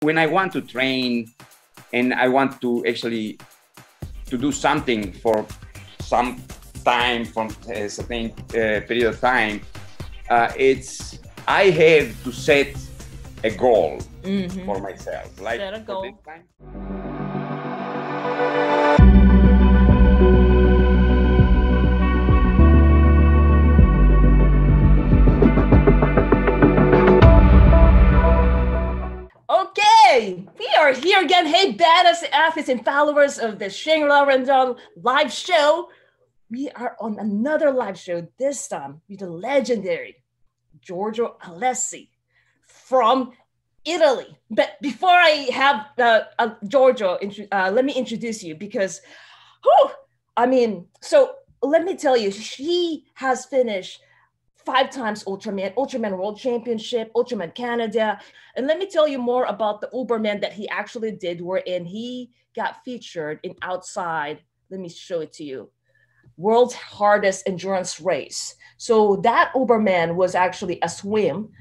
When I want to train and I want to actually to do something for some time, from a certain period of time, I have to set a goal for myself. Like set a goal. For this time. Okay, we are here again. Hey, badass athletes and followers of the Shangrila Rendon live show. We are on another live show, this time with the legendary Giorgio Alessi from Italy. But before I have Giorgio, let me introduce you because, so let me tell you, he has finished 5 times Ultraman World Championship, Ultraman Canada. And let me tell you more about the Uberman that he actually did, wherein he got featured in outside. Let me show it to you. World's hardest endurance race. So that Uberman was actually a swim,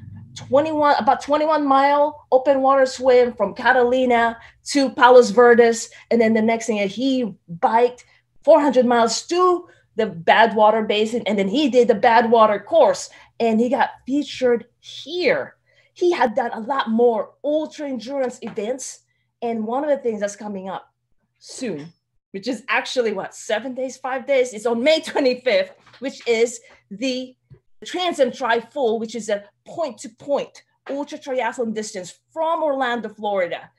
about 21-mile open water swim from Catalina to Palos Verdes. And then the next thing, he biked 400 miles to the Badwater Basin, and then he did the Badwater course, and he got featured here. He had done a lot more ultra endurance events, and one of the things that's coming up soon, which is actually 7 days, 5 days, it's on May 25th, which is the TransAmTri full, which is a point-to-point ultra triathlon distance from Orlando, Florida,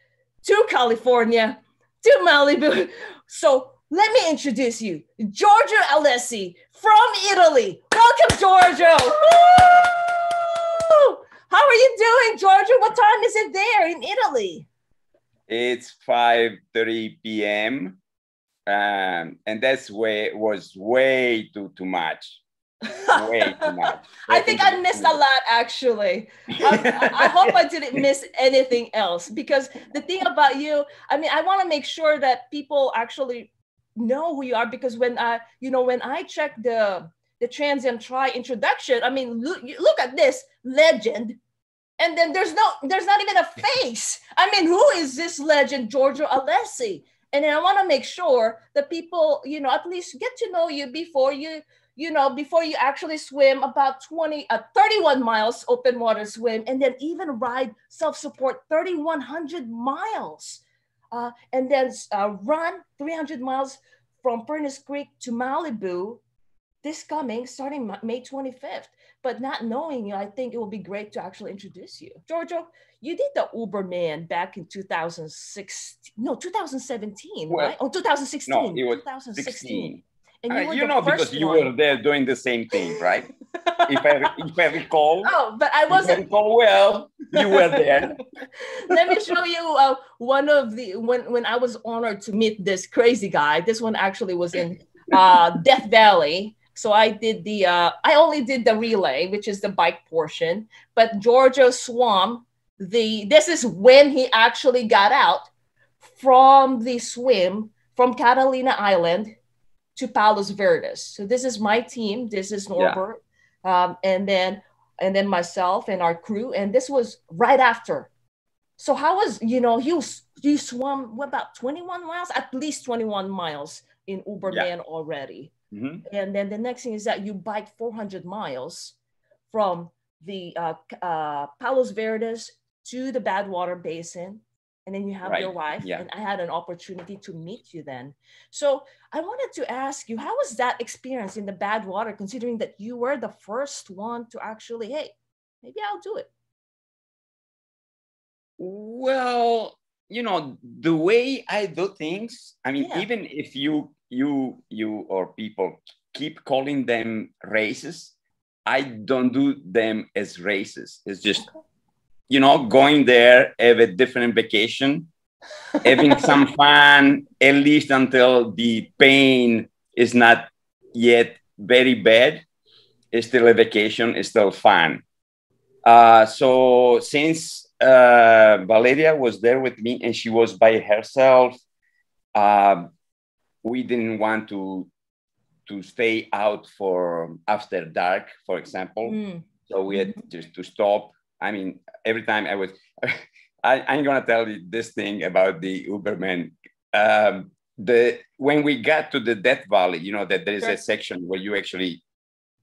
to California, to Malibu. So let me introduce you, Giorgio Alessi from Italy. Welcome, Giorgio. Woo! How are you doing, Giorgio? What time is it there in Italy? It's 5:30 p.m. And that's was way too much. Way too much. I think I missed a lot, actually. I hope I didn't miss anything else, because the thing about you, I want to make sure that people actually know who you are, because when I check the TransAmTri introduction, look at this legend, and then there's not even a face. Who is this legend, Giorgio Alessi? And then I want to make sure that people, at least get to know you before you actually swim about 31 miles open water swim, and then even ride self-support 3,100 miles. And then run 300 miles from Furnace Creek to Malibu starting May 25th. But not knowing you, I think it will be great to actually introduce you. Giorgio, you did the Uberman back in 2017, Well, right? Oh, 2016. No, it was 2016. 16. And because you were there doing the same thing, right? if I recall. Oh, but I wasn't. If I recall well, you were there. Let me show you one of the when I was honored to meet this crazy guy. This one actually was in Death Valley. So I only did the relay, which is the bike portion. But Giorgio swam this is when he actually got out from the swim from Catalina Island to Palos Verdes. So this is my team. This is Norbert, and then myself and our crew. And this was right after. So how was you swam about 21 miles, at least 21 miles in Uberman already. Mm-hmm. And then the next thing is that you biked 400 miles from the Palos Verdes to the Badwater Basin. And then you have your wife, and I had an opportunity to meet you then. So I wanted to ask you, how was that experience in the Badwater, considering that you were the first one to actually, hey, maybe I'll do it? Well, the way I do things, even if you or people keep calling them races, I don't do them as races. It's just, going there, have a different vacation, having some fun, at least until the pain is not yet very bad. It's still a vacation, it's still fun. So since Valeria was there with me and she was by herself, we didn't want to stay out for after dark, for example. So we had just to stop. Every time I'm gonna tell you this thing about the Uberman. When we got to the Death Valley, you know that there is a section where you actually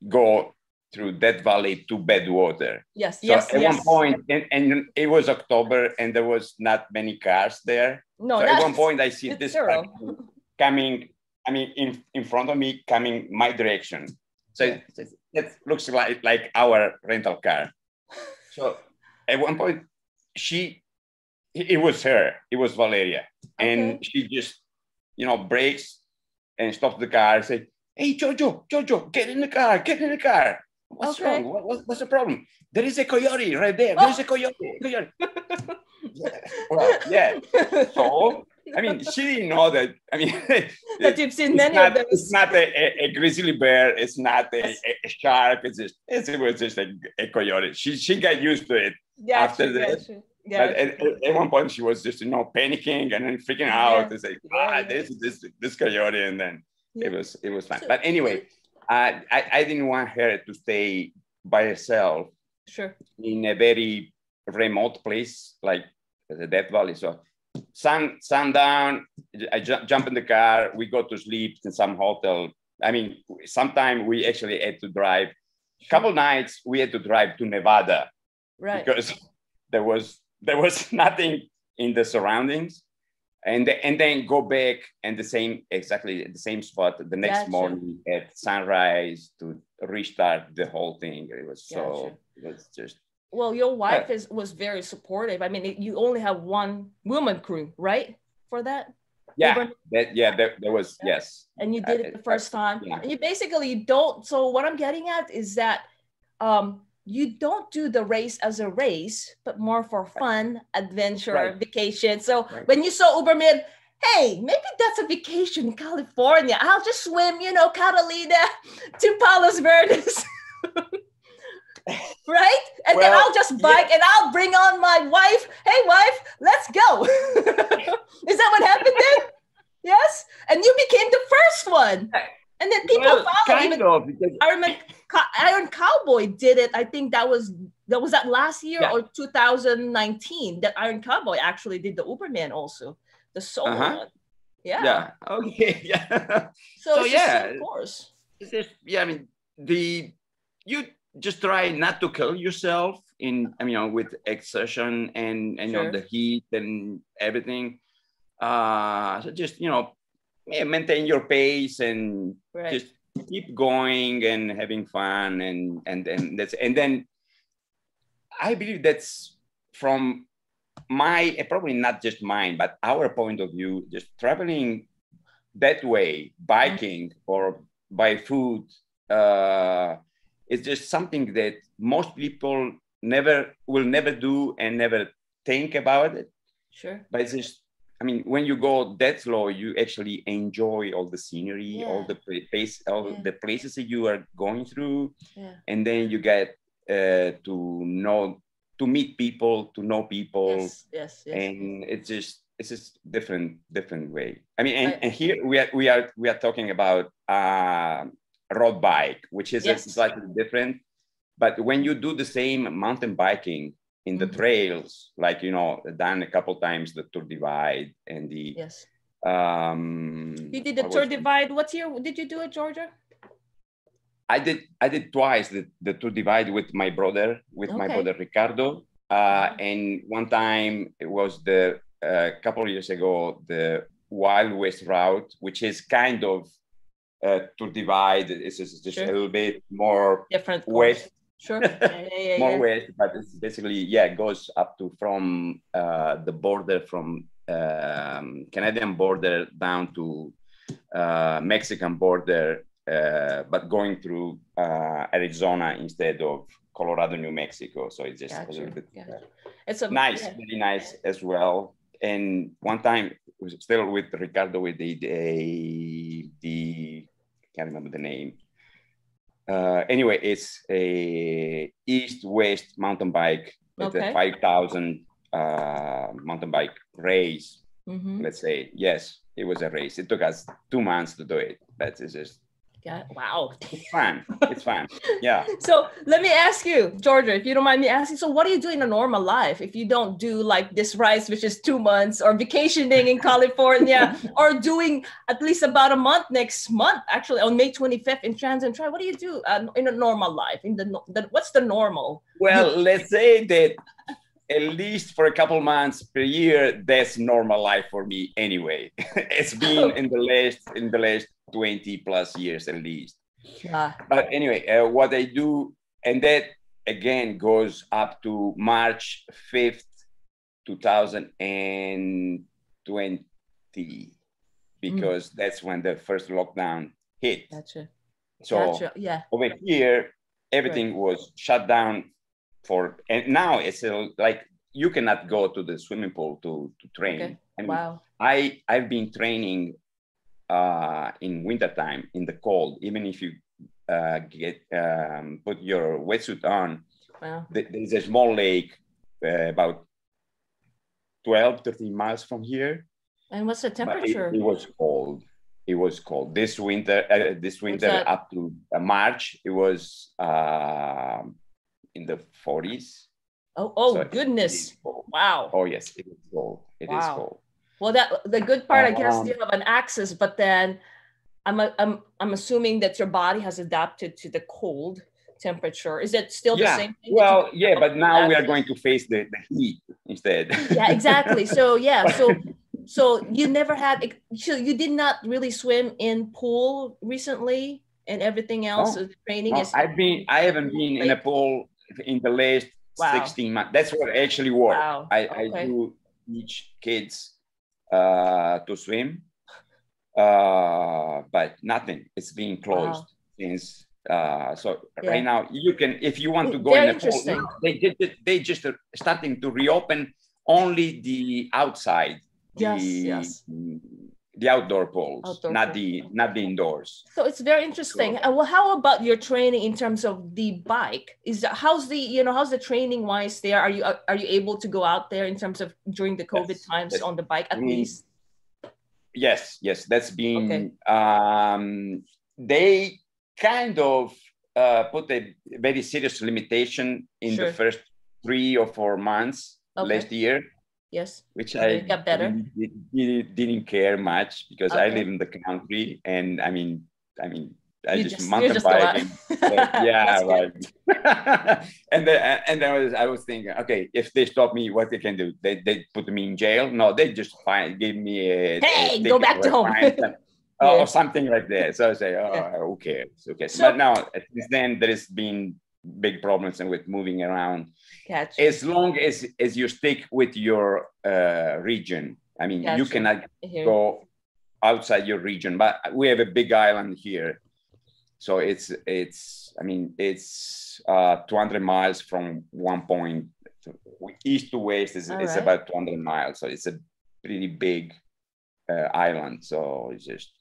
go through Death Valley to Badwater. Yes, so yes, at yes. one point, and it was October, and there was not many cars there. No, so at one point, I see this car coming. I mean, in front of me, coming my direction. So it looks like our rental car. So at one point, it was her. It was Valeria, and she just, you know, brakes and stops the car and say, "Hey, Giorgio, get in the car, get in the car. What's wrong? What's the problem? There is a coyote right there. There is a coyote. Well, yeah. So, I mean, she didn't know that. I mean, that you've seen many of those. It's not a grizzly bear. It's not a shark. It was just a coyote. She got used to it after that. But at one point, she was just, you know, panicking and then freaking out. It's like, this coyote, and then it was fun. But anyway, I didn't want her to stay by herself. Sure. In a very remote place like the Death Valley. So sundown, I jump in the car. We go to sleep in some hotel. I mean, sometime we actually had to drive. A couple nights we had to drive to Nevada, right? Because there was nothing in the surroundings, and then go back and exactly the same spot the next morning at sunrise to restart the whole thing. It was it was just. Well, your wife was very supportive. I mean, you only have one woman crew, right? For that. Yeah, there was yes. And you did it the first time, and you basically don't. So what I'm getting at is that you don't do the race as a race, but more for fun, adventure, vacation. So when you saw Uberman, hey, maybe that's a vacation in California. I'll just swim, you know, Catalina to Palos Verdes. Right? And then I'll just bike and I'll bring on my wife. Hey, wife, let's go. Is that what happened then? Yes? And you became the first one. And then people followed. I remember Iron Cowboy did it. I think that was that last year or 2019 that Iron Cowboy actually did the Uberman also. The solo one. Yeah. Yeah. Okay. Yeah. So yeah, of course. I mean, you just try not to kill yourself with exertion and you know, the heat and everything. So just, you know, maintain your pace and just keep going and having fun and then I believe that's from probably not just mine, but our point of view, just traveling that way, biking or by foot, it's just something that most people will never do and never think about it. Sure. But it's just, I mean, when you go that slow, you actually enjoy all the scenery, all the the places that you are going through, and then you get to meet people, to know people. Yes. And it's just different way. I mean, and here we are talking about road bike, which is slightly different. But when you do the same mountain biking in the trails, like, you know, done a couple times the Tour Divide and the you did the Tour Divide. What year did you do it, Georgia? I did twice the Tour Divide with my brother Ricardo, and one time it was a couple of years ago, the Wild West route, which is kind of Tour Divide. It's just a little bit more different west. Sure. More west, but it's basically it goes up to from the border, from Canadian border down to Mexican border, but going through Arizona instead of Colorado, New Mexico. So it's just a little bit it's nice, very nice as well. And one time it was still with Ricardo with the can't remember the name. Anyway, it's a east-west mountain bike with a 5,000 mountain bike race. Let's say, yes, it was a race. It took us 2 months to do it, but it's just Yeah. Wow. It's fun. It's fun. Yeah. So let me ask you, Georgia, if you don't mind me asking, so what do you do in a normal life if you don't do like this rice, which is 2 months, or vacationing in California, or doing at least about a month next month, actually on May 25th in TransAmTri? What do you do in a normal life? What's the normal? Well, let's say that at least for a couple months per year, that's normal life for me anyway. It's been in the last 20 plus years at least. But anyway, what I do, and that again goes up to March 5th, 2020, because that's when the first lockdown hit. Gotcha. So over here, everything was shut down and now it's like you cannot go to the swimming pool to train. Okay. I mean, Wow. I've been training in wintertime in the cold, even if you put your wetsuit on. Wow. There's a small lake about 13 miles from here. And what's the temperature? It was cold. It was cold this winter. Up to March, it was in the 40s. Oh, so goodness. Wow. Oh, yes, it is cold. It is cold. Well, the good part, I guess you have an access, but then I'm assuming that your body has adapted to the cold temperature. Is it still the same thing? Well, yeah, but now we are going to face the heat instead. Yeah, exactly. So so you never had, so you did not really swim in pool recently, and everything else training is. I haven't been in a pool in the last 16 months. That's what actually worked. Wow. I do teach kids to swim, but nothing. It's being closed since. Right now you can, if you want to go in the pool, they just are starting to reopen only the outside. The outdoor pools, not the indoors. So it's very interesting. Well, how about your training in terms of the bike? How's the training wise there? Are you able to go out there in terms of during the COVID times on the bike at least? Yes, that's been. They kind of put a very serious limitation in the first 3 or 4 months last year. Yes, which I got better. Didn't care much because I live in the country, and I mean, I just mountain bike. Right. and I was thinking, okay, if they stop me, what they can do? They put me in jail? No, they just give me a go back to home. Or something like that. So I say, who cares? Okay. But now, since then, there has been big problems and with moving around. Gotcha. As long as you stick with your region. I mean, you cannot go outside your region, but we have a big island here. So it's 200 miles from one point east to west is about 200 miles. So it's a pretty big island. So it's just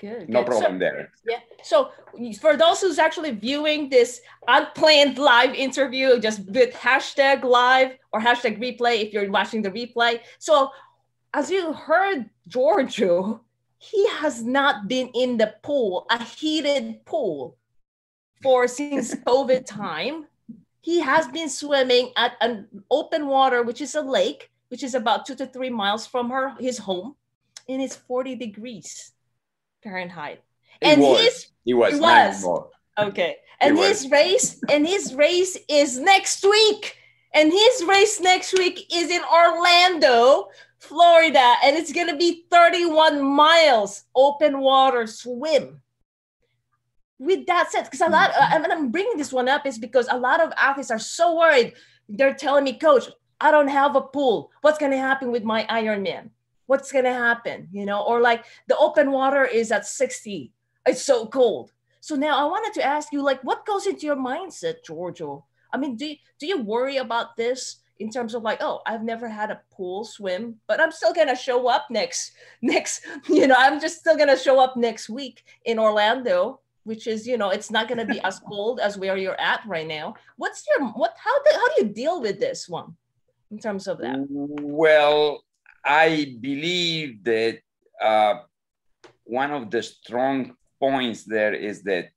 no problem there. Yeah. So for those who's actually viewing this unplanned live interview, just with #live or #replay if you're watching the replay. So as you heard, Giorgio, he has not been in the pool, a heated pool, since COVID time. He has been swimming at an open water, which is a lake, which is about 2 to 3 miles from his home, and it's 40 degrees Fahrenheit. And he was. Okay. And his race is next week. And his race next week is in Orlando, Florida, and it's going to be 31 miles open water swim. With that said, because I'm bringing this one up is because a lot of athletes are so worried. They're telling me, Coach, I don't have a pool. What's going to happen with my Ironman? What's going to happen? Or like the open water is at 60. It's so cold. So now I wanted to ask you, like, what goes into your mindset, Giorgio? I mean, do you worry about this in terms of like, oh, I've never had a pool swim, but I'm still going to show up next, I'm just still going to show up next week in Orlando, which is, it's not going to be as cold as where you're at right now. How do you deal with this one in terms of that? Well, I believe that one of the strong points there is that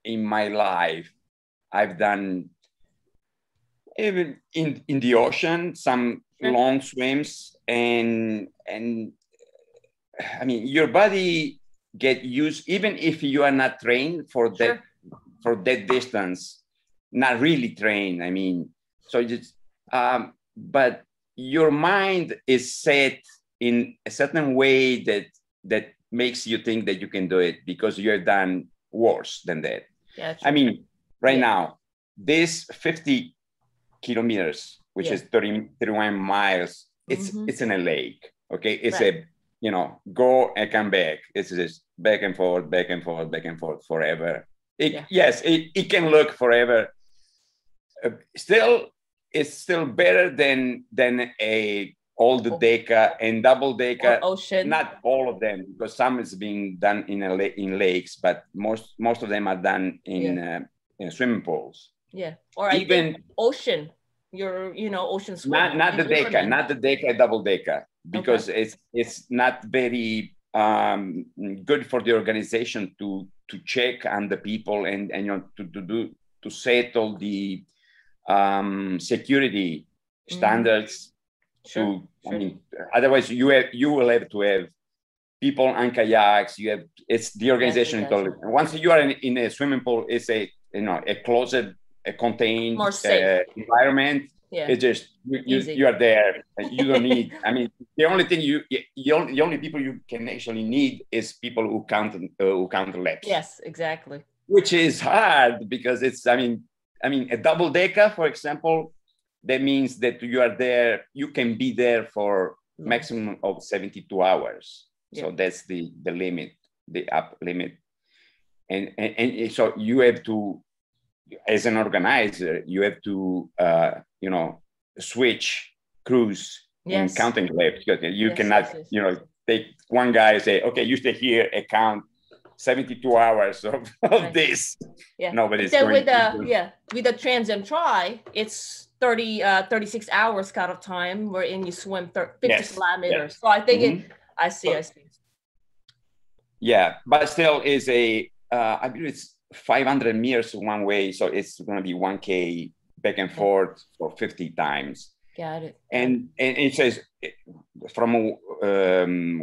in my life, I've done even in the ocean some long swims, and I mean, your body get used, even if you are not trained for that distance, not really trained. I mean, so just but your mind is set in a certain way that makes you think that you can do it because you're done worse than that. I mean, right now, this 50 kilometers, which is 31 miles, it's in a lake. Okay, it's a, you know, go and come back. It's just back and forth, back and forth, back and forth forever. Yes, it can look forever. Still, it's still better than a all the Deca and Double Deca. Ocean. Not all of them, because some is being done in lakes, but most of them are done in swimming pools. Yeah, or even ocean. Ocean swim. Not the Deca, not the Deca Double Deca, because it's not very good for the organization to check on the people and to set all the security standards. I mean, otherwise you will have to have people on kayaks. It's the organization. Once you are in a swimming pool, it's a closed, a contained environment. It's just you are there. You don't need. I mean, the only thing the only people you can actually need is people who count laps. Yes, exactly. Which is hard because it's. I mean, a Double Deca, for example, that means that you are there. You can be there for maximum of 72 hours. So that's the limit, the up limit, and so you have to, as an organizer, you have to switch crews and counting laps. You cannot take one guy and say, okay, you stay here and count 72 hours of this. Nobody's then going with the TransAmTri, it's 36 hours kind of time wherein you swim 50 kilometers. So I think I see. Yeah, but still is I believe it's 500 meters one way. So it's going to be 1K back and forth for 50 times. Got it. And it says from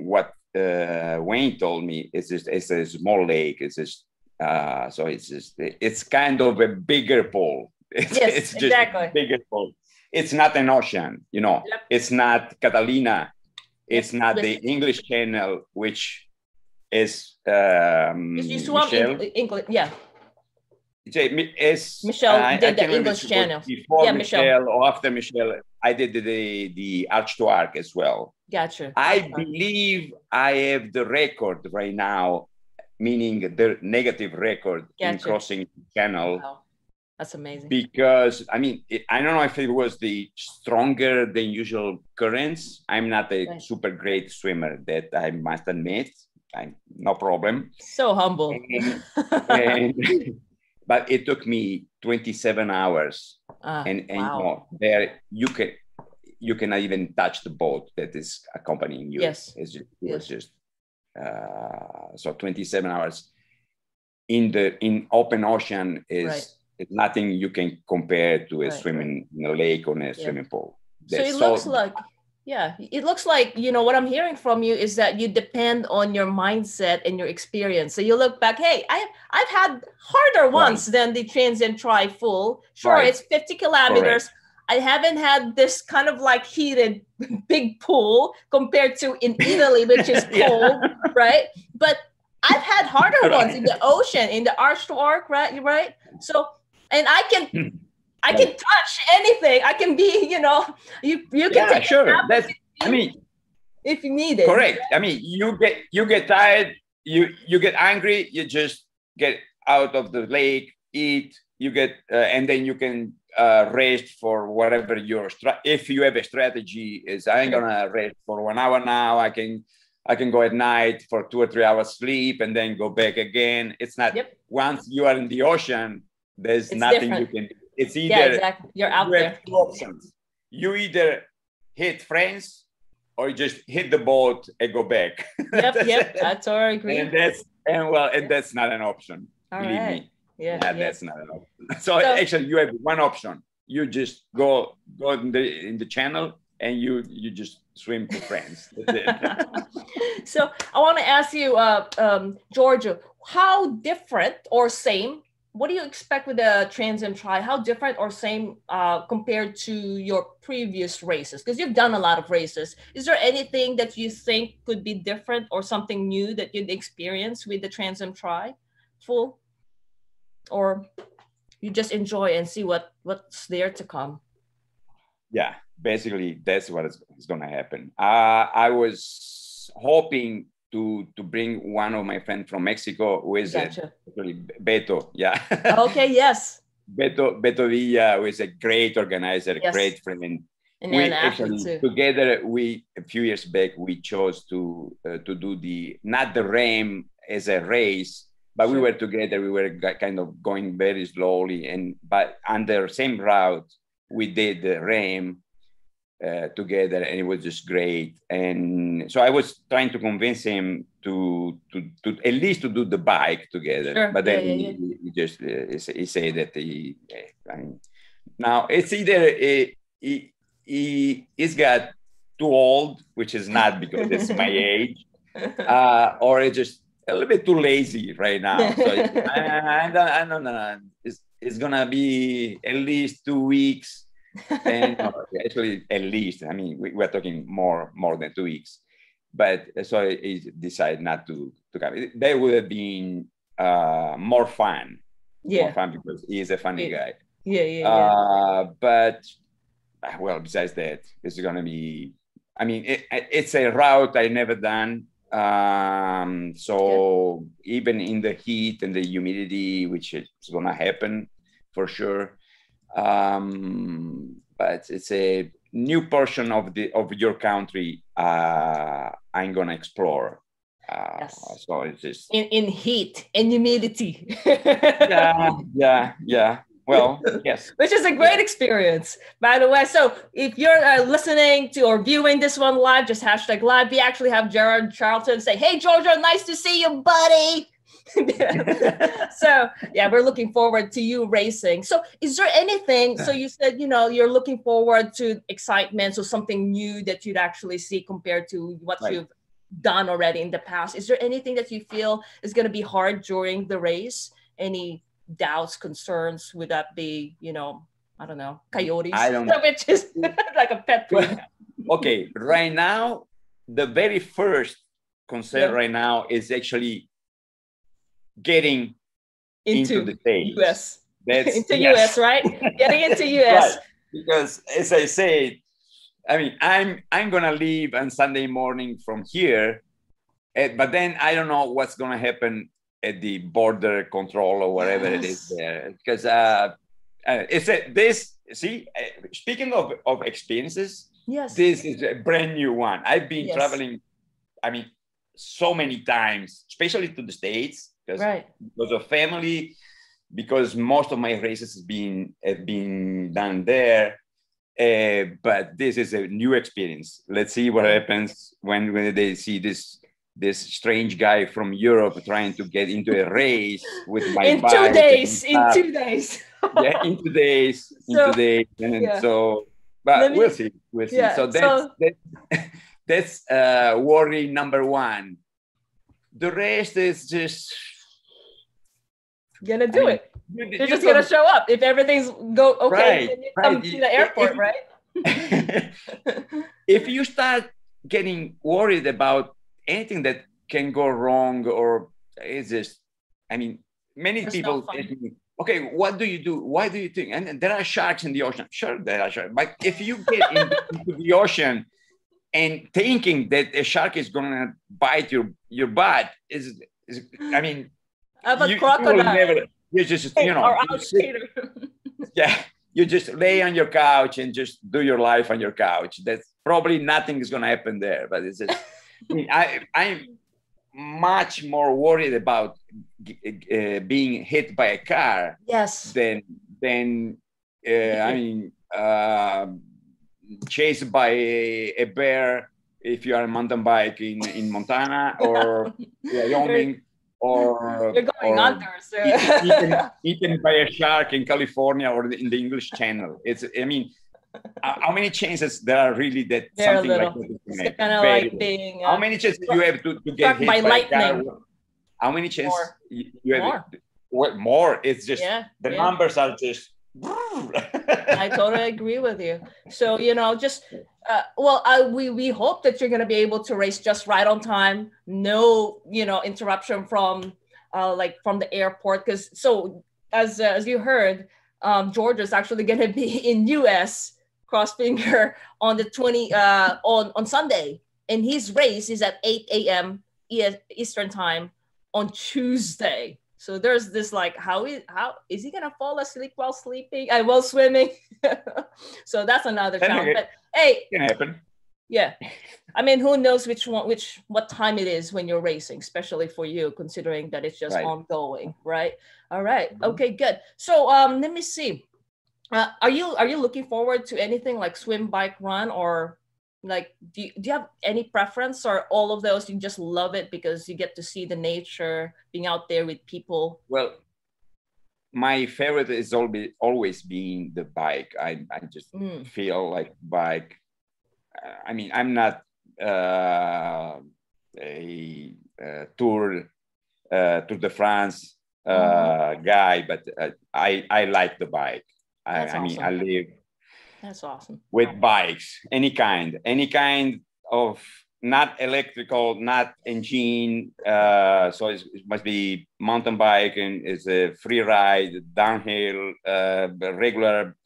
what Wayne told me, it's a small lake. It's just, so it's kind of a bigger pool. It's just a bigger pool. It's not an ocean, It's not Catalina. It's not the English Channel, which is you swam in England, Michelle did the English Channel. Before Michelle or after Michelle, I did the Arch to Arc as well. Gotcha. I believe I have the record right now, meaning the negative record in crossing the channel. Wow. That's amazing. Because, I mean, I don't know if it was the stronger than usual currents. I'm not a super great swimmer, that I must admit. No problem. So humble. But it took me 27 hours. Wow. There you cannot even touch the boat that is accompanying you. Yes. It was just so 27 hours in open ocean is it's nothing you can compare to a swimming in a lake or in a swimming pool. It looks like what I'm hearing from you is that you depend on your mindset and your experience. So you look back, hey, I've had harder ones than the TransAmTri full. Sure, it's 50 kilometers. Correct. I haven't had this kind of like heated big pool compared to in Italy, which is cold, right? But I've had harder ones in the ocean, in the Arch to Arc, right? So, and I can touch anything. I can be, you can take sure. That's, if you need it. Correct. I mean, you get tired, you get angry, you just get out of the lake, eat, you get, and then you can rest for whatever if you have a strategy is I'm gonna rest for 1 hour now. I can go at night for 2 or 3 hours sleep and then go back again. It's not once you are in the ocean, there's nothing different. You can do. It's either you're out there. 2 options. You either hit friends or you just hit the boat and go back. Yep, I totally agree. And that's not an option. Believe me. Yeah, that's not an option. So actually, you have one option. You just go in the channel and you just swim to France. That's it. So I want to ask you, Giorgio, how different or same? What do you expect with the TransAmTri? How different or same compared to your previous races? Because you've done a lot of races. Is there anything that you think could be different or something new that you'd experience with the TransAmTri full? Or you just enjoy and see what's there to come? Yeah, basically that's what is going to happen. I was hoping to bring one of my friends from Mexico who is actually Beto. Yeah. Okay. Yes. Beto Villa, who is a great organizer, great friend. And we actually together, a few years back, we chose to do not the Ram as a race, but we were together. We were kind of going very slowly, but on the same route, we did the Ram together, and it was just great. And so I was trying to convince him to at least to do the bike together. But then he just he said that now it's either he's got too old, which is not because it's my age, or it's just a little bit too lazy right now. So I don't know. It's gonna be at least 2 weeks. And actually, at least, I mean, we're talking more than 2 weeks. But so he decided not to come. That would have been more fun. More fun because he's a funny guy. But well, besides that, it's gonna be. I mean, it's a route I never done. So even in the heat and the humidity, which is gonna happen for sure. But it's a new portion of your country I'm gonna explore. So it's just in heat and humidity. yeah. Well, yes. Which is a great experience, by the way. So if you're listening to or viewing this one live, just hashtag live. We actually have Gerard Charlton say, "Hey, Giorgio, nice to see you, buddy." So yeah, we're looking forward to you racing. So is there anything, so you said, you're looking forward to excitement, so something new that you'd actually see compared to what you've done already in the past. Is there anything that you feel is going to be hard during the race? Any doubts, concerns? Would that be, I don't know, coyotes? I don't know. Which is like a pet peeve. Okay, right now, the very first concern right now is actually getting into the States. US. Into US, right? Getting into US. Right. Because as I said, I mean, I'm gonna leave on Sunday morning from here, but then I don't know what's gonna happen at the border control or whatever it is there. Because speaking of experiences, this is a brand new one. I've been traveling, I mean, so many times, especially to the States, because of family, because most of my races have been done there. But this is a new experience. Let's see what happens when they see this strange guy from Europe trying to get into a race with my bike. In 2 days. Yeah, in 2 days. So, but we'll see. Yeah, so that's worry number one. The rest is just gonna do it. You're just gonna show up if everything's okay. Then you come to the airport, right? If you start getting worried about anything that can go wrong, or it's just, I mean, many people ask me, okay, what do you do? Why do you think? And there are sharks in the ocean. Sure, there are sharks. But if you get into the ocean and thinking that a shark is gonna bite your butt, I mean, crocodile. You just, you just lay on your couch and just do your life on your couch. That's probably nothing is going to happen there. But it's just, I'm much more worried about being hit by a car. Than chased by a bear if you are a mountain bike in Montana or Wyoming, or you're going under, so. eaten by a shark in California or in the English Channel. It's, I mean, how many chances there are really that something like that is it's kind of like being how many chances you have to get hit by lightning? How many chances you have? More. It's just the numbers are just. I totally agree with you. So, you know, just we hope that you're going to be able to race just right on time. No, you know, interruption from from the airport, because so as you heard, George is actually going to be in US, cross finger, on the on Sunday, and his race is at 8 a.m. Eastern time on Tuesday. So there's this like, how is he gonna fall asleep while sleeping and while swimming? So that's another challenge. But hey, it can happen. Yeah, I mean, who knows what time it is when you're racing, especially for you, considering that it's just ongoing, right? All right, okay, good. So let me see. Are you looking forward to anything like swim, bike, run, or like do you have any preference, or all of those you just love it because you get to see the nature, being out there with people? Well, my favorite is always being the bike. I just feel like bike. I mean, I'm not a Tour de France guy, but I like the bike. I mean, I live. That's awesome. With bikes, any kind of, not electrical, not engine. So it must be mountain bike, and it's a free ride, downhill, regular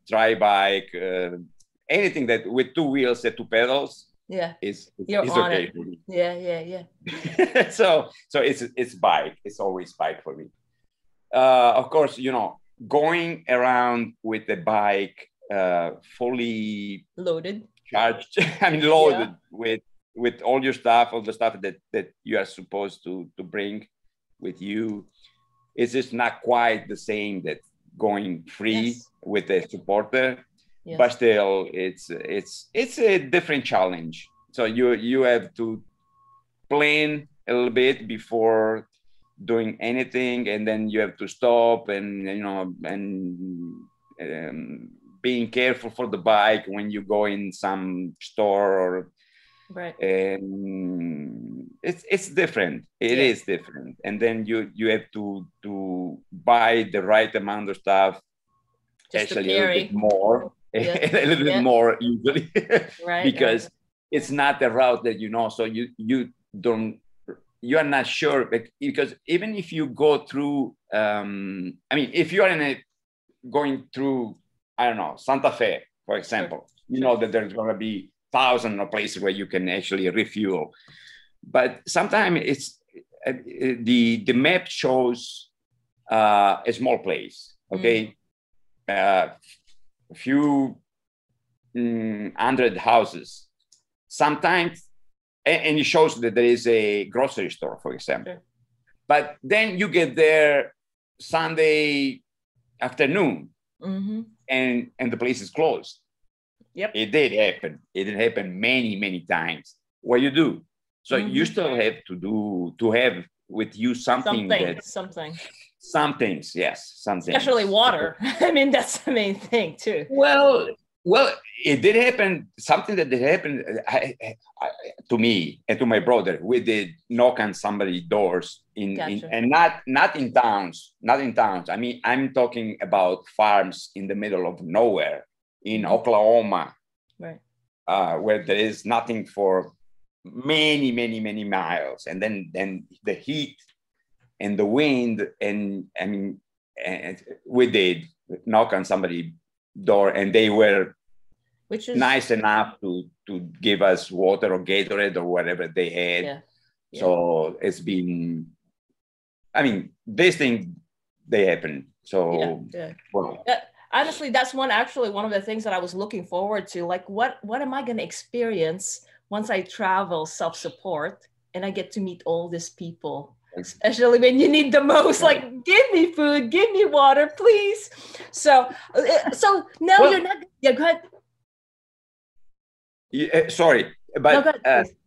tri bike, anything that with two wheels and two pedals. Yeah, is okay for me. Yeah. So it's bike. It's always bike for me. Of course, you know, going around with the bike. Fully loaded, charged. I mean, loaded with all your stuff, all the stuff that you are supposed to bring with you. It's just not quite the same that going free with a supporter, but still, it's a different challenge. So you have to plan a little bit before doing anything, and then you have to stop and being careful for the bike when you go in some store, or it's different. It is different, and then you have to buy the right amount of stuff, just actually a little bit more, a little bit more usually, because it's not the route that you know. So you are not sure, because even if you go through, I mean, if you are going through, I don't know, Santa Fe, for example, you know that there's going to be thousands of places where you can actually refuel. But sometimes it's the map shows a small place, okay? A few hundred houses. Sometimes, and it shows that there is a grocery store, for example. But then you get there Sunday afternoon, and the place is closed. It did happen. It did happen many times. What you do? So you still have to have with you something. Some things, yes, something. Especially water. I mean, that's the main thing too. Well, it did happen. Something that did happen to me and to my brother. We did knock on somebody's doors and not in towns. Not in towns. I mean, I'm talking about farms in the middle of nowhere in Oklahoma, where there is nothing for many miles, and then the heat and the wind, and I mean, we did knock on somebody's door, and they were nice enough to give us water or Gatorade or whatever they had. So it's been, I mean, these things, they happen. So honestly, that's one of the things that I was looking forward to. Like, what am I going to experience once I travel self-support and I get to meet all these people, especially when you need the most? Like, give me food, give me water, please. So now you're not. Yeah, go ahead. Sorry. But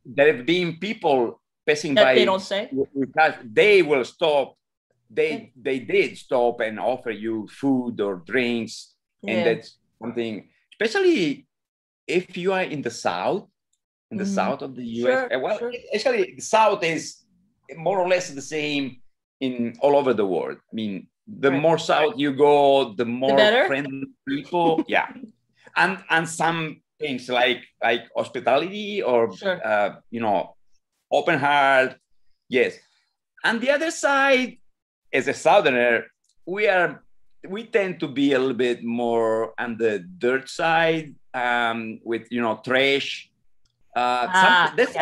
there have been people passing by. They don't say. They will stop. They did stop and offer you food or drinks, and that's something. Especially if you are in the south, south of the US. Actually, the south is more or less the same in all over the world. I mean, the more south you go, the more friendly people. Yeah, and some things like hospitality or you know, open heart. Yes, and the other side, as a southerner, we tend to be a little bit more on the dirt side, with, you know, trash. That's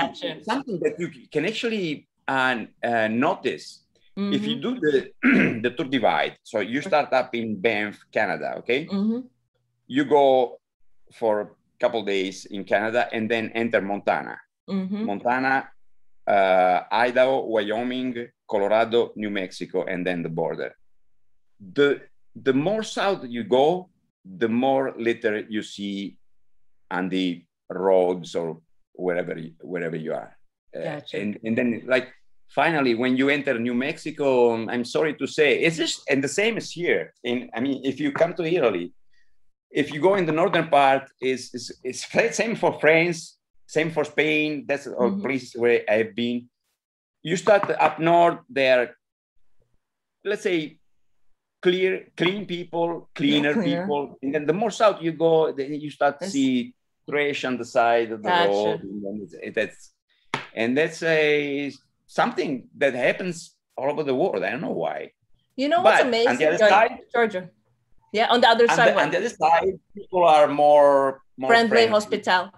something that you can actually notice if you do the Tour Divide. So you start up in Banff, Canada, okay? You go for a couple days in Canada and then enter Montana. Montana, Idaho, Wyoming, Colorado, New Mexico, and then the border. The more south you go, the more litter you see on the roads or wherever you are. And then, like, finally, when you enter New Mexico, I'm sorry to say, it's just, and the same is here. I mean, if you come to Italy, if you go in the northern part, it's same for France, same for Spain. That's all places where I've been. You start up north, there, let's say, clean people, cleaner people. And then the more south you go, then you start to see trash on the side of the road. And that's something that happens all over the world. I don't know why. You know what's amazing? On the other side, Georgia. Yeah, on the other side. On the other side, people are more friendly, hospitable.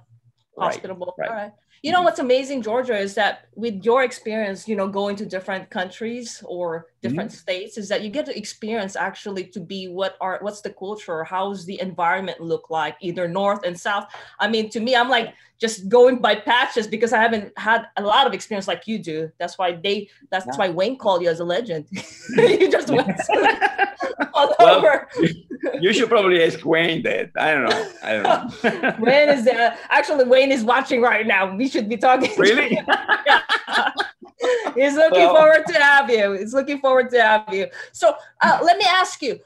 All right. You know what's amazing, Georgia, is that with your experience, you know, going to different countries or different states, is that you get to experience actually to be what's the culture, how's the environment look like, either north and south. I mean, to me, I'm like just going by patches because I haven't had a lot of experience like you do. That's why Wayne called you as a legend. You just went all over. You should probably ask Wayne that. I don't know. Wayne is actually Wayne is watching right now. We should be talking. Really? He's looking forward to have you. So let me ask you.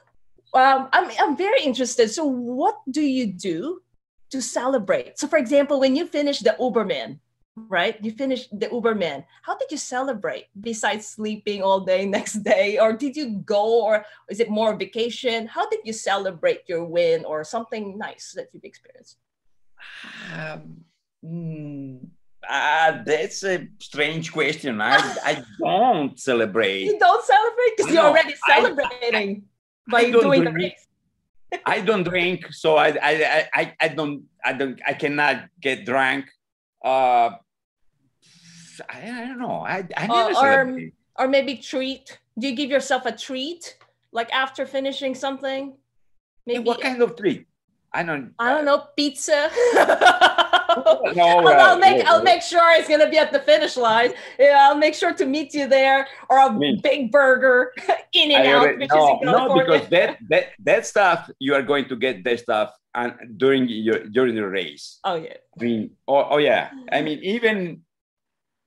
I'm very interested. So what do you do to celebrate? So for example, when you finish the Uberman, right? You finished the Uberman. How did you celebrate besides sleeping all day next day? Or did you go, or is it more vacation? How did you celebrate your win or something nice that you've experienced? That's a strange question. I don't celebrate. You don't celebrate because you're already celebrating by doing the race. I don't drink, so I cannot get drunk. I don't know. I never celebrate. Or maybe treat. Do you give yourself a treat, like after finishing something? Maybe what kind of treat? I don't know. Pizza. No, I'll make sure it's gonna be at the finish line. Yeah, I'll make sure to meet you there, or a big burger, in and out, which is in California. No, because that stuff, you are going to get that stuff during the race. Oh yeah. I mean, yeah. I mean, even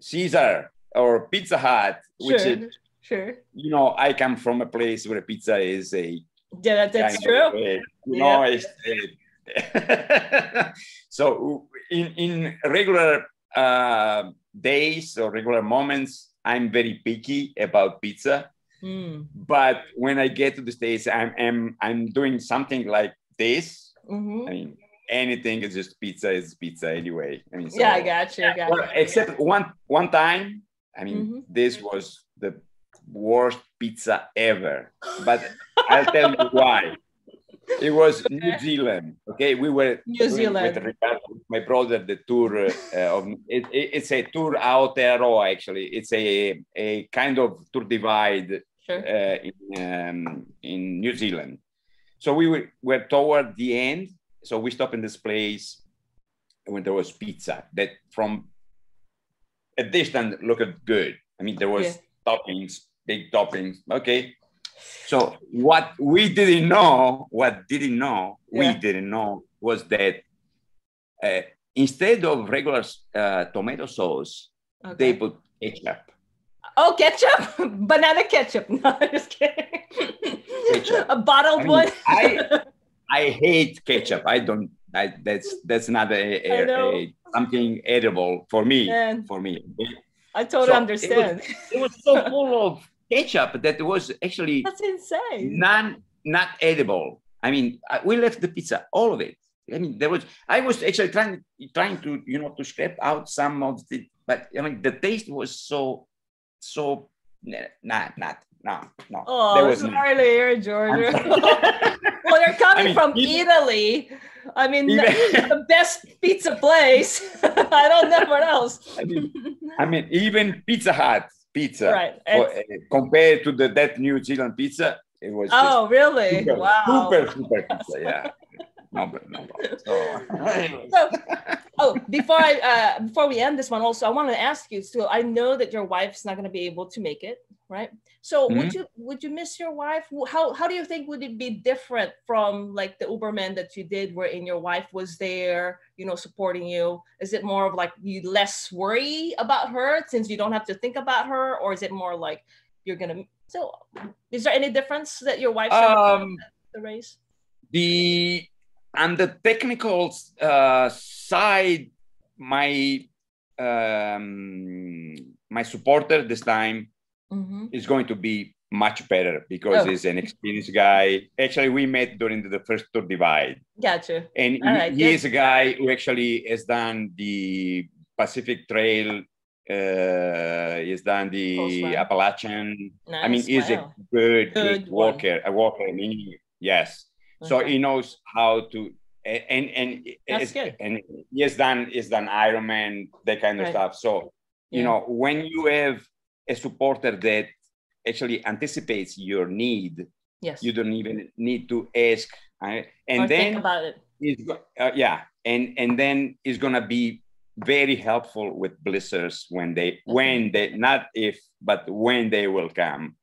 Caesar or Pizza Hut, which is sure. You know, I come from a place where pizza is a that's true. So in regular days or regular moments, I'm very picky about pizza. But when I get to the States, I'm doing something like this. I mean, anything is just pizza is pizza anyway. I mean, so, I got you. Well, except one time, I mean, this was the worst pizza ever. But I'll tell you why. It was New Zealand. Okay, we were New Zealand with my brother the tour of it's a tour Aotearoa, actually. It's a kind of tour divide in New Zealand. So we were toward the end. So we stopped in this place when there was pizza that from a distance looked good. I mean, there was toppings, big toppings. Okay. So what we didn't know was that instead of regular tomato sauce, they put ketchup. Oh, ketchup? Banana ketchup. No, I'm just kidding. Ketchup. A bottled one. I hate ketchup. That's not something edible for me. Man. For me. I totally understand. It was so full of ketchup that it was actually that's insane. Not edible. I mean, we left the pizza, all of it. I mean, I was actually trying to, to scrape out some of it, but I mean, the taste was so no. Oh, sorry to hear, Georgia. Well, you're coming from Italy. I mean, the best pizza place. I don't know what else. I mean, even Pizza Hut pizza, right? Compared to that New Zealand pizza, it was. Oh, really? Wow. Super pizza, yeah. No. Before we end this one, also I want to ask you. So I know that your wife's not going to be able to make it, right? So would you miss your wife? How do you think would it be different from like the Uberman that you did, wherein your wife was there, supporting you? Is it more of like you less worry about her since you don't have to think about her, or is it more like you're gonna? So is there any difference that your wife's the race? On the technical side, my supporter this time is going to be much better because he's an experienced guy. Actually, we met during the first Tour Divide. Gotcha. And he is a guy who actually has done the Pacific Trail. He's done the Appalachian. Nice. I mean, he's a good walker. A walker. I mean, yes. So he knows how to, and he has done Ironman, that kind of stuff. So when you have a supporter that actually anticipates your need, you don't even need to ask, and then think about it. And then it's gonna be very helpful with blizzards when they not if but when they will come.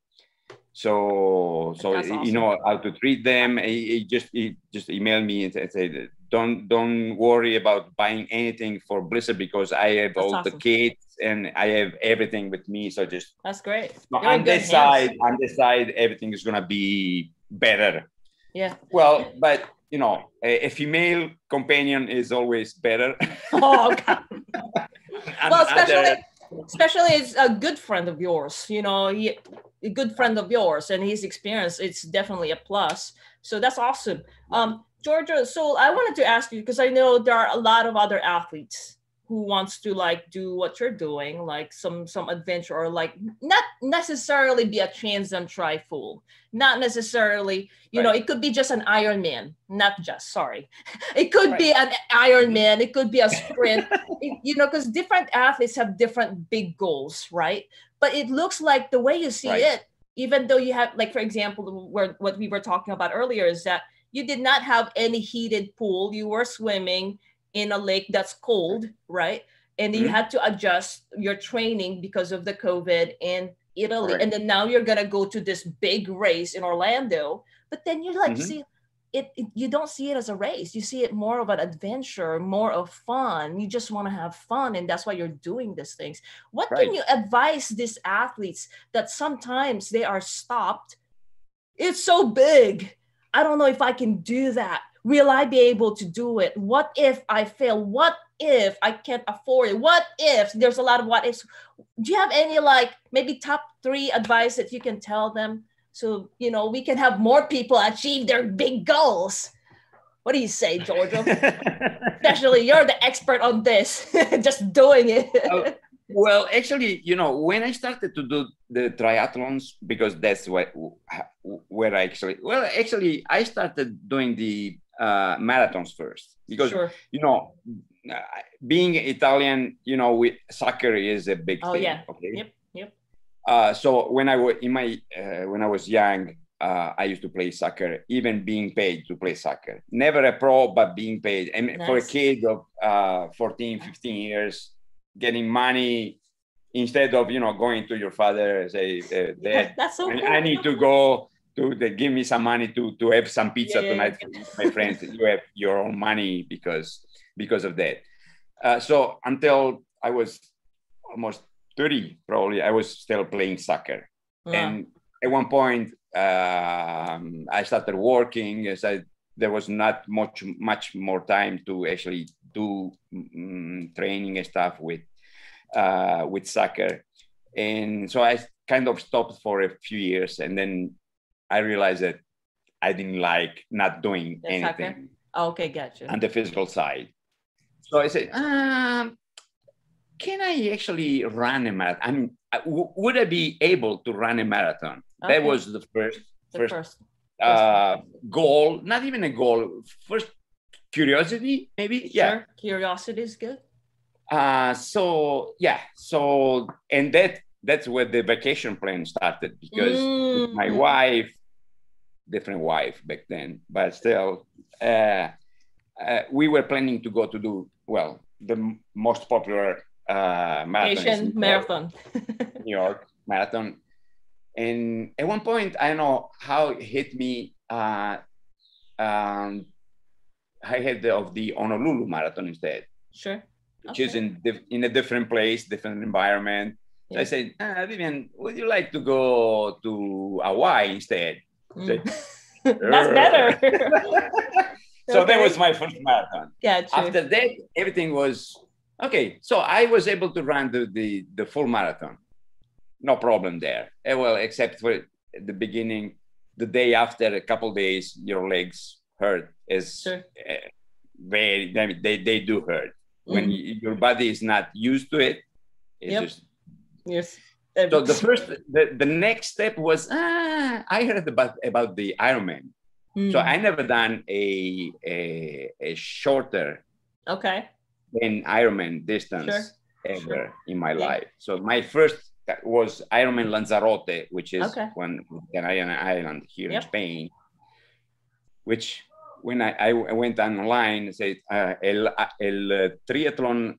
So awesome. You know how to treat them. He just emailed me and said, don't worry about buying anything for Blizzard because I have the kits and I have everything with me. So that's great. On this side, everything is gonna be better. Yeah. Well, but a female companion is always better. Oh God. Well, especially it's a good friend of yours, a good friend of yours and his experience, it's definitely a plus. So that's awesome. Giorgio, so I wanted to ask you, because I know there are a lot of other athletes who wants to do what you're doing, like some adventure, or not necessarily be a TransAmTri fool, not necessarily, it could be just an Ironman, it could be an Ironman, it could be a sprint, because different athletes have different big goals, right? But it looks like the way you see it, even though you have, for example, what we were talking about earlier is that you did not have any heated pool, you were swimming in a lake that's cold, right? And you had to adjust your training because of the COVID in Italy. And then now you're going to go to this big race in Orlando. But then you see it, you don't see it as a race. You see it more of an adventure, more of fun. You just want to have fun. And that's why you're doing these things. What can you advise these athletes that sometimes they are stopped? It's so big. I don't know if I can do that. Will I be able to do it? What if I fail? What if I can't afford it? What if there's a lot of what ifs? Do you have any maybe top 3 advice that you can tell them so we can have more people achieve their big goals? What do you say, Giorgio? Especially you're the expert on this, just doing it. Well, actually, when I started to do the triathlons, because that's where I I started doing the marathons first, because being Italian, with soccer is a big thing. Yeah. Okay. Yep. So when I was when I was young, I used to play soccer, even being paid to play soccer. Never a pro, but being paid. And for a kid of 14, 15 years, getting money instead of going to your father and say, Dad, that's so cool. I need to go to give me some money to have some pizza tonight with my friends. You have your own money because of that. So until I was almost 30, probably, I was still playing soccer. And at one point, I started working. There was not much more time to actually do training and stuff with soccer. And so I kind of stopped for a few years. And then I realized that I didn't like not doing anything. Okay, gotcha. On the physical side. So I said, can I actually run a marathon? I mean, would I be able to run a marathon? Okay. That was the first goal, not even a goal, first curiosity, maybe. Yeah. Sure. Curiosity is good. So and that's where the vacation plan started, because my wife, different wife back then, but still, we were planning to go to do, well, the most popular Asian marathon. New York marathon. And at one point, I don't know how it hit me, I had the Honolulu marathon instead. Sure. Which is in a different place, different environment. So I said, Vivian, would you like to go to Hawaii instead? That's better. So that was my first marathon. Gotcha. After that, everything was okay. So I was able to run the full marathon. No problem there. Well, except for the beginning, the day after, a couple of days, your legs hurt. They do hurt. When your body is not used to it. So the next step was, I heard about the Ironman. So I never done a shorter than Ironman distance ever in my life. So my first was Ironman Lanzarote, which is on Catalina Island here in Spain, which when I went online, it said el triathlon,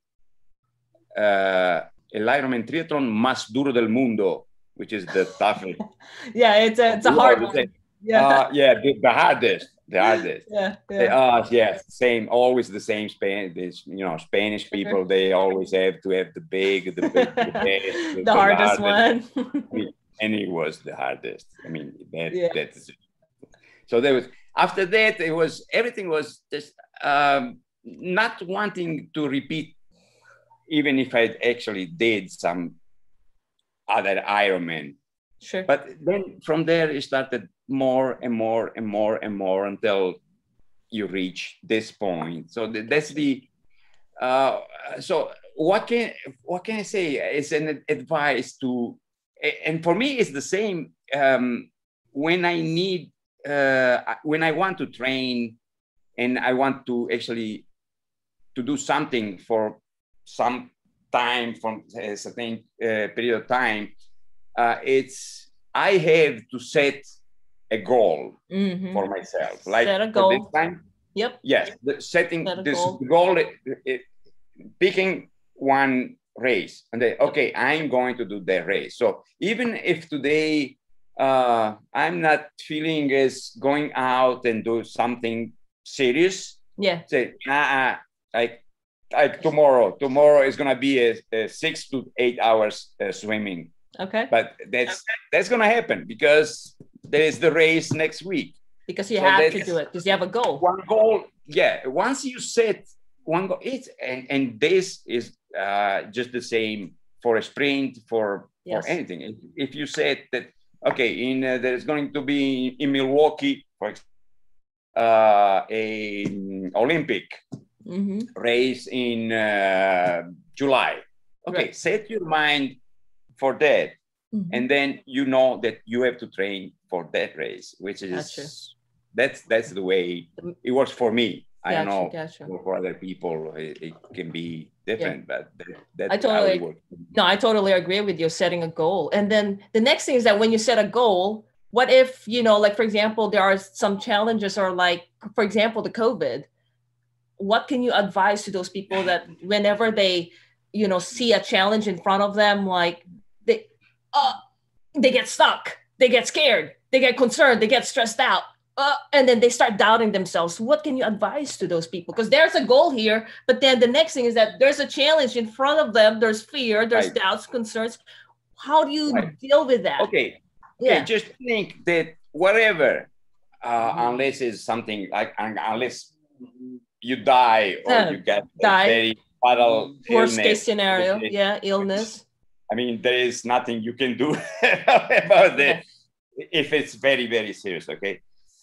el Ironman triathlon más duro del mundo, which is the toughest. It's a hard one. The hardest. Same, always the same Spanish people, they always have to have the best, the hardest one. And it was the hardest. I mean, that's so there was. After that, everything was just not wanting to repeat, even if I actually did some other Ironman. Sure. But then from there, it started more and more and more and more until you reach this point. So that's the. So what can I say? It's an advice to, and for me, it's the same. When I need. When I want to train and I want to actually to do something for some time, from a certain period of time, I have to set a goal for myself. Like set a goal. This time, yes, setting this goal, picking one race, and then I'm going to do that race. So even if today I'm not feeling as going out and do something serious. Say, like tomorrow is gonna be a 6 to 8 hours swimming. But that's gonna happen because there is the race next week. Because you have to do it because you have a goal. One goal, once you set one goal, and this is just the same for a sprint, for anything. If you said that. There's going to be in Milwaukee, for example, an Olympic race in July. Set your mind for that, and then you know that you have to train for that race, which is that's the way it works for me. I don't know for other people it can be different, but that's how it works. No, I totally agree with you, setting a goal. And then the next thing is that when you set a goal, what if, like, for example, there are some challenges, or like, for example, the COVID, what can you advise to those people that whenever they, see a challenge in front of them, like they get stuck, they get scared, they get concerned, they get stressed out. and then they start doubting themselves. What can you advise to those people? Because there's a goal here, but then the next thing is that there's a challenge in front of them. There's fear, there's doubts, concerns. How do you deal with that? Okay, just think that whatever, unless it's something like, unless you die or you get a very fatal worst case scenario, illness. I mean, there is nothing you can do about that if it's very, very serious, okay?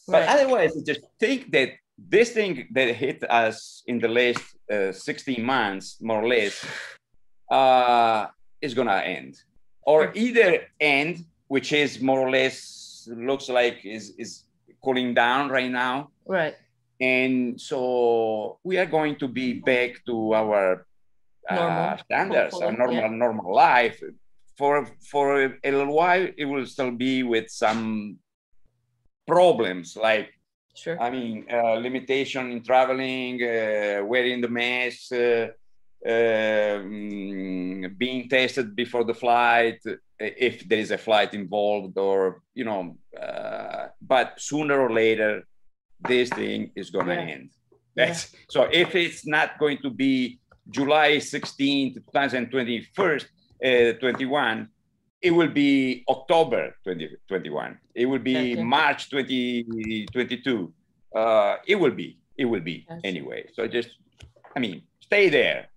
But otherwise, just think that this thing that hit us in the last 16 months, more or less, is gonna end. Or either end, which is more or less, looks like is cooling down right now. Right. And so we are going to be back to our standards, our normal life. For a little while, it will still be with some problems, like, I mean, limitation in traveling, wearing the mask, being tested before the flight, if there is a flight involved, or, you know, but sooner or later, this thing is going to end. That's so if it's not going to be July 16th, 2021, it will be October 2021. It will be March 2022. It will be anyway. So just, I mean, stay there,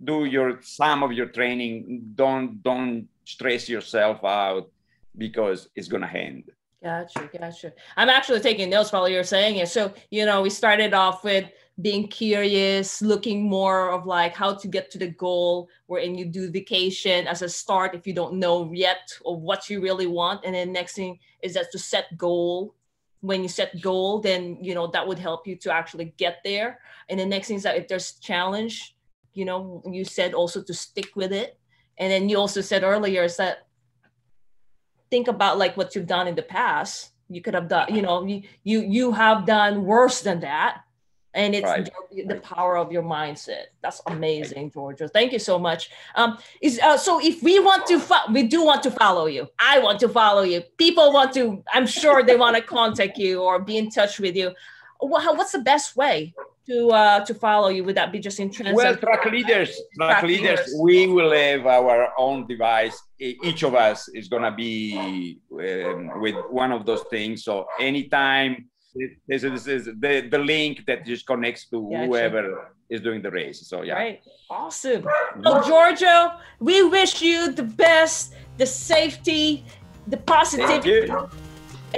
do some of your training. Don't stress yourself out because it's going to end. Gotcha. I'm actually taking notes while you're saying it. So, you know, we started off with being curious, looking more of like how to get to the goal, wherein you do vacation as a start if you don't know yet or what you really want. And then next thing is that to set goal. When you set goal, then, you know, that would help you to actually get there. And the next thing is that if there's challenge, you know, you said also to stick with it. And then you also said earlier is that think about like what you've done in the past. You could have done, you know, you have done worse than that. And it's the power of your mindset. That's amazing, Giorgio. Thank you so much. So if we want to, we do want to follow you. I want to follow you. People want to, I'm sure they want to contact you or be in touch with you. What's the best way to follow you? Would that be just in TransAmTri? Well, track leaders, we will have our own device. Each of us is going to be with one of those things. So anytime, this is the link that just connects to whoever is doing the race. So awesome. So Giorgio, we wish you the best, the safety, the positivity,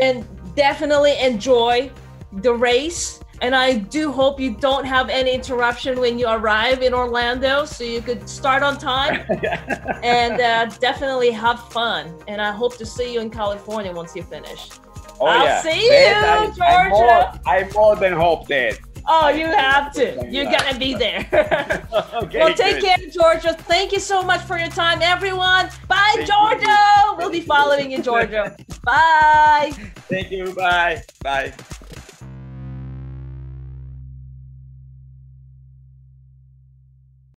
and definitely enjoy the race. And I do hope you don't have any interruption when you arrive in Orlando, so you could start on time and definitely have fun. And I hope to see you in California once you finish. I'll see you, Giorgio. I more than hope that. Oh, you have to. You're going to be there. Well, take care, Giorgio. Thank you so much for your time, everyone. Bye, Giorgio. We'll be following you, Giorgio. Bye. Thank you. Bye. Bye.